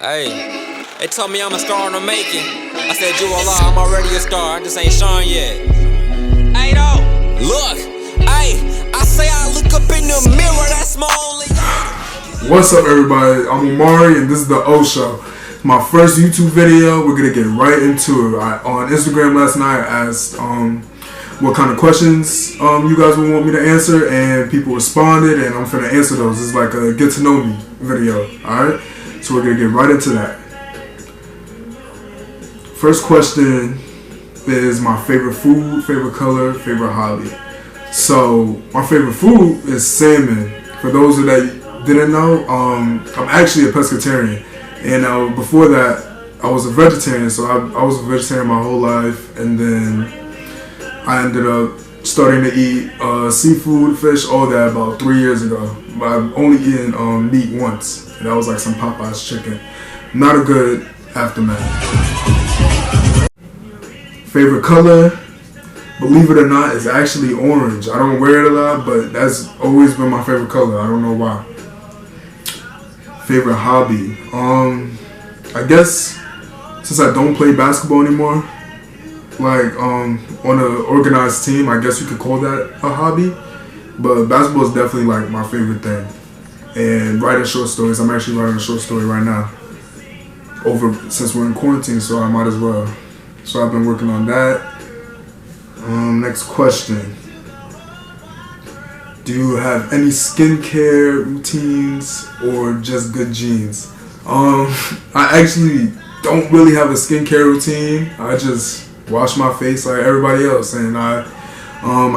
Hey, they told me I'm a star in the making. I said, you a lie, I'm already a star, I just ain't shine yet. Hey, though, look, hey, I say I look up in the mirror, that's my only. What's up, everybody? I'm Omari, and this is the O Show. My first YouTube video. We're gonna get right into it. On Instagram last night, I asked what kind of questions you guys would want me to answer, and people responded, and I'm finna answer those. It's like a get to know me video. Alright? So we're gonna get right into that. First question is my favorite food, favorite color, favorite hobby. So my favorite food is salmon. For those that didn't know, I'm actually a pescatarian, and before that I was a vegetarian. So I was a vegetarian my whole life, and then I ended up starting to eat seafood, fish, all that about 3 years ago. But I've only eaten meat once, and that was like some Popeye's chicken. Not a good aftermath. Favorite color, believe it or not, is actually orange. I don't wear it a lot, but that's always been my favorite color. I don't know why. Favorite hobby, I guess since I don't play basketball anymore, like on an organized team, I guess you could call that a hobby. But basketball is definitely like my favorite thing. And writing short stories, I'm actually writing a short story right now. Since we're in quarantine, so I might as well. So I've been working on that. Next question. Do you have any skincare routines or just good genes? I actually don't really have a skincare routine. I just wash my face like everybody else, and I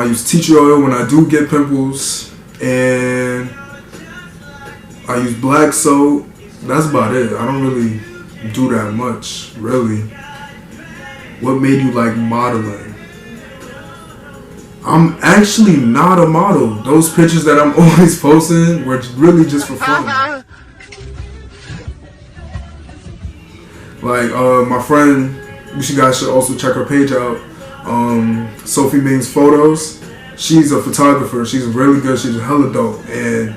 use tea tree oil when I do get pimples, and I use black soap. That's about it. I don't really do that much, really. What made you like modeling? I'm actually not a model. Those pictures that I'm always posting were really just for fun. Like my friend, you guys should also check her page out. Sophie Mains photos. She's a photographer. She's really good. She's hella dope, and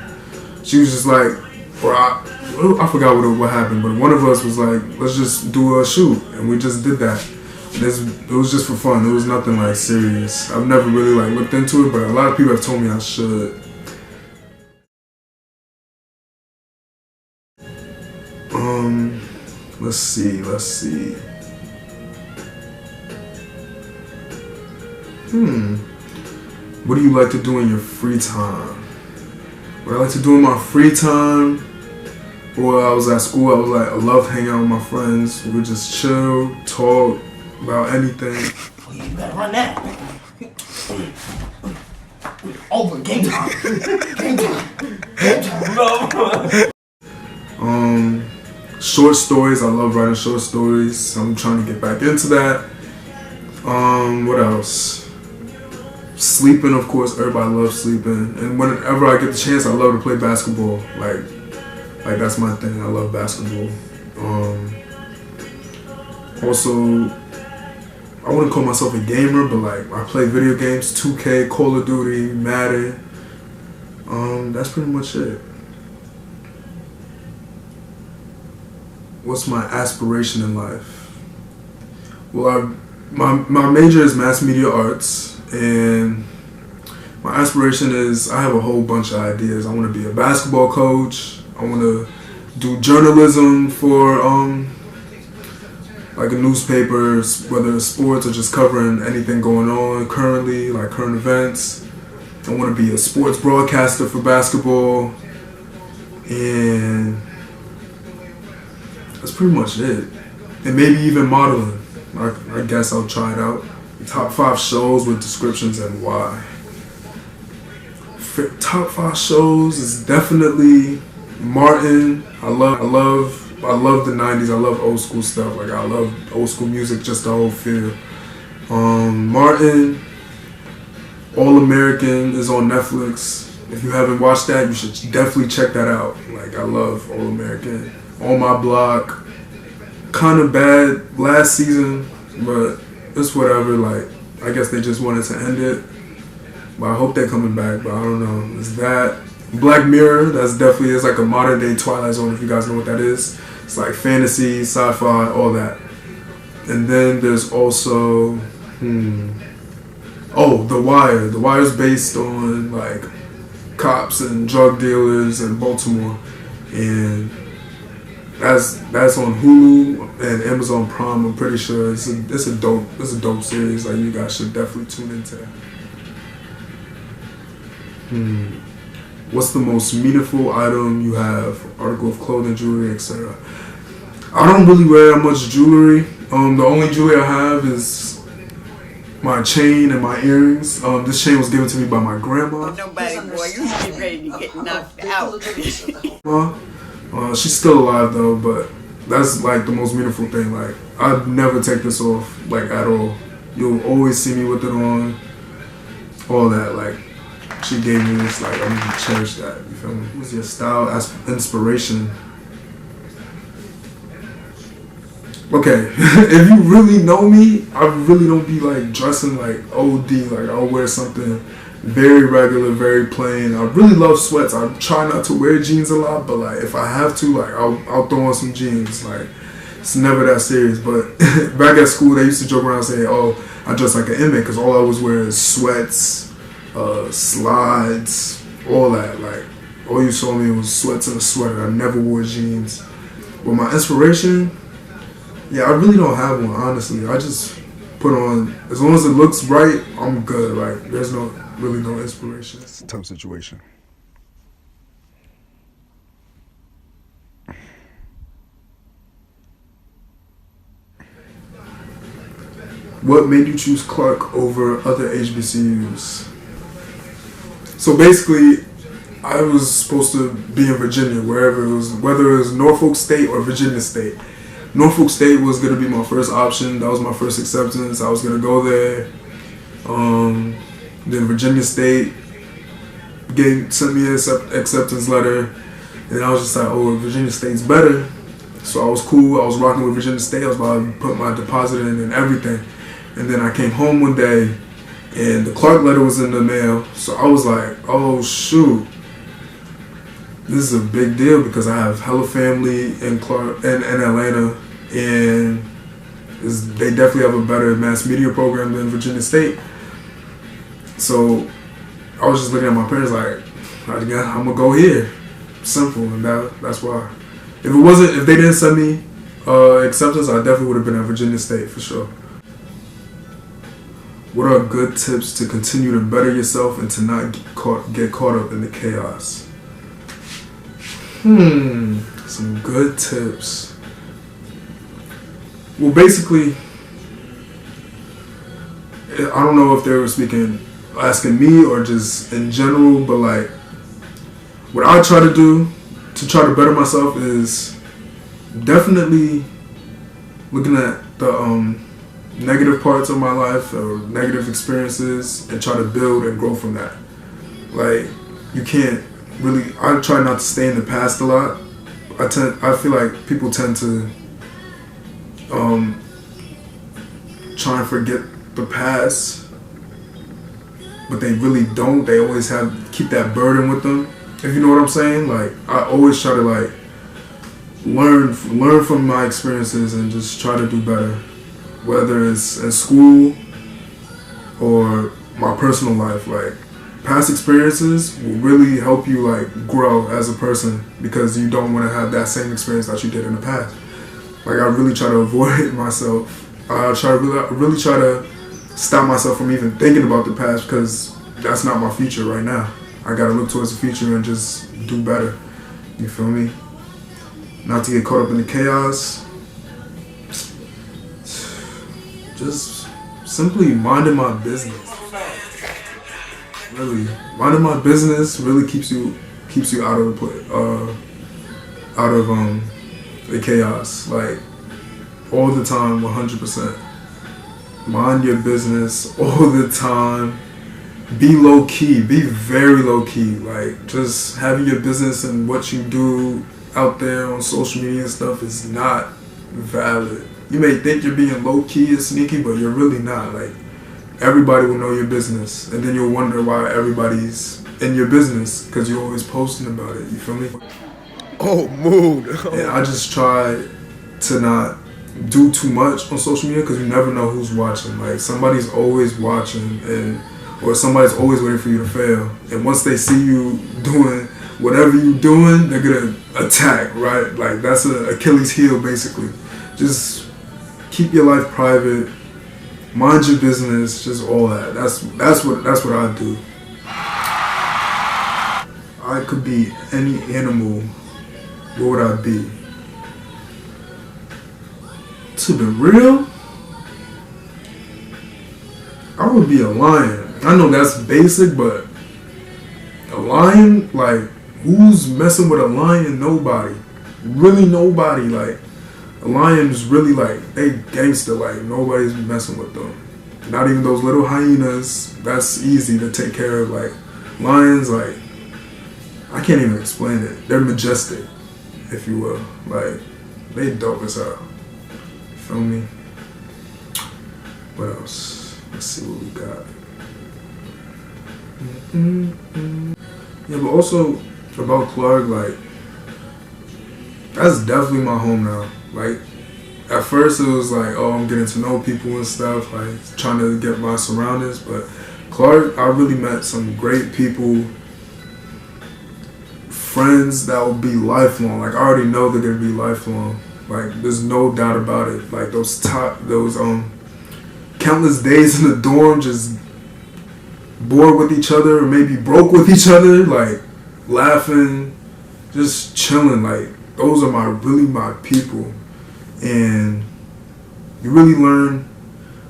she was just like, I forgot what happened, but one of us was like, let's just do a shoot, and we just did that. It was just for fun. It was nothing like serious. I've never really like looked into it, but a lot of people have told me I should. Let's see. What do you like to do in your free time? What I like to do in my free time? Well, I was at school. I loved hanging out with my friends. We would just chill, talk about anything. You better run that. Over. Game time. Short stories. I love writing short stories. I'm trying to get back into that. What else? Sleeping, of course. Everybody loves sleeping. And whenever I get the chance, I love to play basketball. Like that's my thing. I love basketball. Also, I wouldn't call myself a gamer, but like I play video games, 2K, Call of Duty, Madden. That's pretty much it. What's my aspiration in life? Well, my major is mass media arts, and my aspiration is I have a whole bunch of ideas. I want to be a basketball coach. I want to do journalism for like a newspaper, whether it's sports or just covering anything going on currently, like current events. I want to be a sports broadcaster for basketball, and that's pretty much it. And maybe even modeling. I guess I'll try it out. Top 5 shows with descriptions and why. Top 5 shows is definitely Martin. I love the 90s. I love old school stuff. Like I love old school music, just the whole feel. Martin, All American is on Netflix. If you haven't watched that, you should definitely check that out. Like I love All American. On My Block. Kind of bad last season, but it's whatever. Like I guess they just wanted to end it. But I hope they're coming back. But I don't know. It's that. Black Mirror, that's definitely is like a modern day Twilight Zone, if you guys know what that is. It's like fantasy, sci-fi, all that. And then there's also, The Wire. The Wire's based on like cops and drug dealers in Baltimore, and that's on Hulu and Amazon Prime. I'm pretty sure it's a dope series. Like, you guys should definitely tune into that. What's the most meaningful item you have? Article of clothing, jewelry, etc. I don't really wear that much jewelry. The only jewelry I have is my chain and my earrings. This chain was given to me by my grandma. Nobody, boy, you should be ready to get knocked out. She's still alive though, but that's like the most meaningful thing. Like, I'd never take this off, like, at all. You'll always see me with it on. All that, like, she gave me this, like, I'm gonna cherish that. You feel me? What's your style as inspiration? Okay, if you really know me, I really don't be like dressing like OD. Like, I'll wear something very regular, very plain. I really love sweats. I try not to wear jeans a lot, but like, if I have to, like, I'll throw on some jeans. Like, it's never that serious. But back at school, they used to joke around saying, "Oh, I dress like an inmate," because all I was wearing is sweats, slides, all that. Like, all you saw me was sweats and a sweater. I never wore jeans. But my inspiration, yeah, I really don't have one, honestly. I just put on, as long as it looks right, I'm good. Like, there's really no inspiration. It's a tough situation. What made you choose Clark over other HBCUs? So basically, I was supposed to be in Virginia, wherever it was, whether it was Norfolk State or Virginia State. Norfolk State was going to be my first option. That was my first acceptance. I was going to go there. Then Virginia State sent me an acceptance letter. And I was just like, oh, Virginia State's better. So I was cool. I was rocking with Virginia State. I was about to put my deposit in and everything. And then I came home one day, and the Clark letter was in the mail. So I was like, oh, shoot. This is a big deal because I have hella family in Clark and in Atlanta, and they definitely have a better mass media program than Virginia State. So I was just looking at my parents like, I'm gonna go here. Simple, and that's why. If they didn't send me acceptance, I definitely would have been at Virginia State for sure. What are good tips to continue to better yourself and to not get caught up in the chaos? Some good tips. Well, basically, I don't know if they were asking me or just in general, but like, what I try to do to try to better myself is definitely looking at the negative parts of my life or negative experiences and try to build and grow from that. Like, you can't really, I try not to stay in the past a lot. I feel like people tend to try and forget the past, but they really don't. They always keep that burden with them, if you know what I'm saying. Like, I always try to like learn from my experiences and just try to do better, whether it's in school or my personal life. Like, past experiences will really help you like grow as a person because you don't want to have that same experience that you did in the past. Like, I really try to avoid myself. I really try to stop myself from even thinking about the past because that's not my future right now. I gotta look towards the future and just do better. You feel me? Not to get caught up in the chaos. Just simply minding my business. Really, minding my business really keeps you out of the chaos. Like, all the time, 100%. Mind your business all the time. Be low key. Be very low key. Like, just having your business and what you do out there on social media and stuff is not valid. You may think you're being low key and sneaky, but you're really not. Like, everybody will know your business, and then you'll wonder why everybody's in your business because you're always posting about it. You feel me? Oh, mood. And I just try to not do too much on social media because you never know who's watching. Like somebody's always watching, or somebody's always waiting for you to fail. And once they see you doing whatever you're doing, they're gonna attack, right? Like that's an Achilles heel, basically. Just keep your life private, mind your business, just all that. That's what I do. I could be any animal. What would I be? To be real, I would be a lion. I know that's basic, but a lion, like, who's messing with a lion? Nobody. Really nobody. Like, a lion is really like, they gangster, like, nobody's messing with them. Not even those little hyenas. That's easy to take care of. Like, lions, like, I can't even explain it. They're majestic, if you will. Like, they dope as hell. Feel me? What else? Let's see what we got. Yeah, but also about Clark, like, that's definitely my home now. Like, at first it was like, oh, I'm getting to know people and stuff, like trying to get my surroundings. But Clark, I really met some great people, friends that will be lifelong. Like, I already know they're gonna be lifelong. Like, there's no doubt about it. Like, those countless days in the dorm just bored with each other, or maybe broke with each other, like laughing, just chilling. Like, those are really my people. And you really learn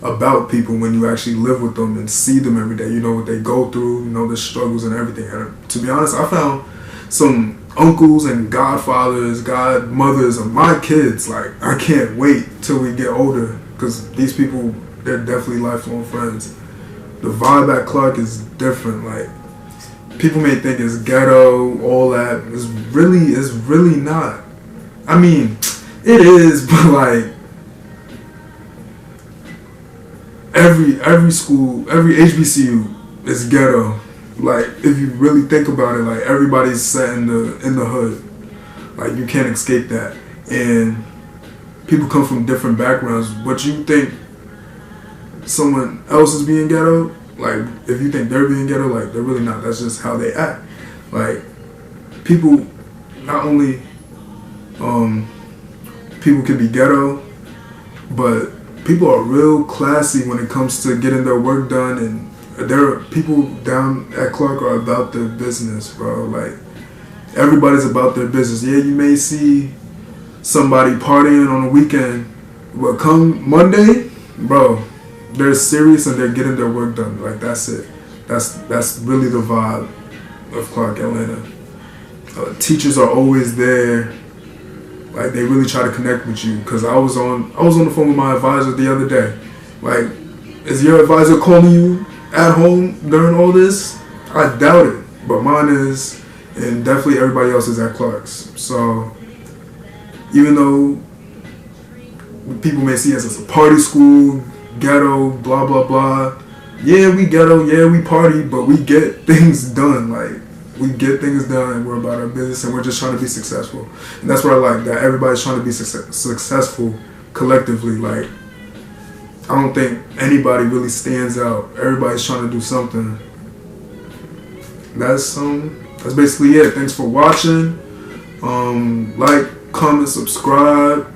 about people when you actually live with them and see them every day. You know what they go through, you know their struggles and everything. And to be honest, I found some uncles and godfathers, godmothers of my kids. Like, I can't wait till we get older, because these people, they're definitely lifelong friends. The vibe at Clark is different. Like, people may think it's ghetto, all that. It's really not. I mean, it is, but like every school, every HBCU is ghetto. Like, if you really think about it, like, everybody's set in the hood. Like, you can't escape that. And people come from different backgrounds. What you think someone else is being ghetto, like, if you think they're being ghetto, like, they're really not. That's just how they act. Like, people, not only people can be ghetto, but people are real classy when it comes to getting their work done. And there are people down at Clark are about their business, bro. Like, everybody's about their business. Yeah, you may see somebody partying on the weekend, but come Monday, bro, they're serious and they're getting their work done. Like, that's it. That's really the vibe of Clark, Atlanta. Teachers are always there. Like, they really try to connect with you. Cause I was on the phone with my advisor the other day. Like, is your advisor calling you at home during all this? I doubt it, but mine is, and definitely everybody else is at Clark's. So even though people may see us as a party school, ghetto, blah blah blah, yeah, we ghetto, yeah, we party, but we get things done. Like, we get things done. We're about our business, and we're just trying to be successful. And that's what I like, that everybody's trying to be successful collectively. Like, I don't think anybody really stands out. Everybody's trying to do something. That's basically it. Thanks for watching. Like, comment, subscribe.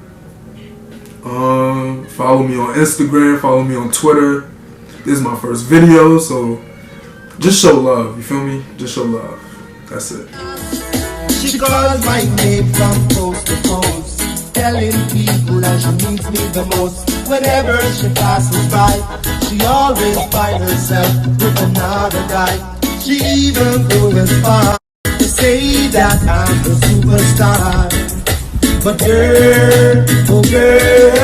Follow me on Instagram. Follow me on Twitter. This is my first video, so just show love. You feel me? Just show love. That's it. She calls my name from coast to coast, telling people that she needs me the most. Whenever she passes by, she always finds herself with another guy. She even goes as far to say that I'm the superstar. But girl, oh girl,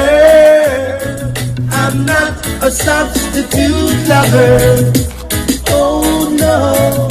I'm not a substitute lover. Oh no.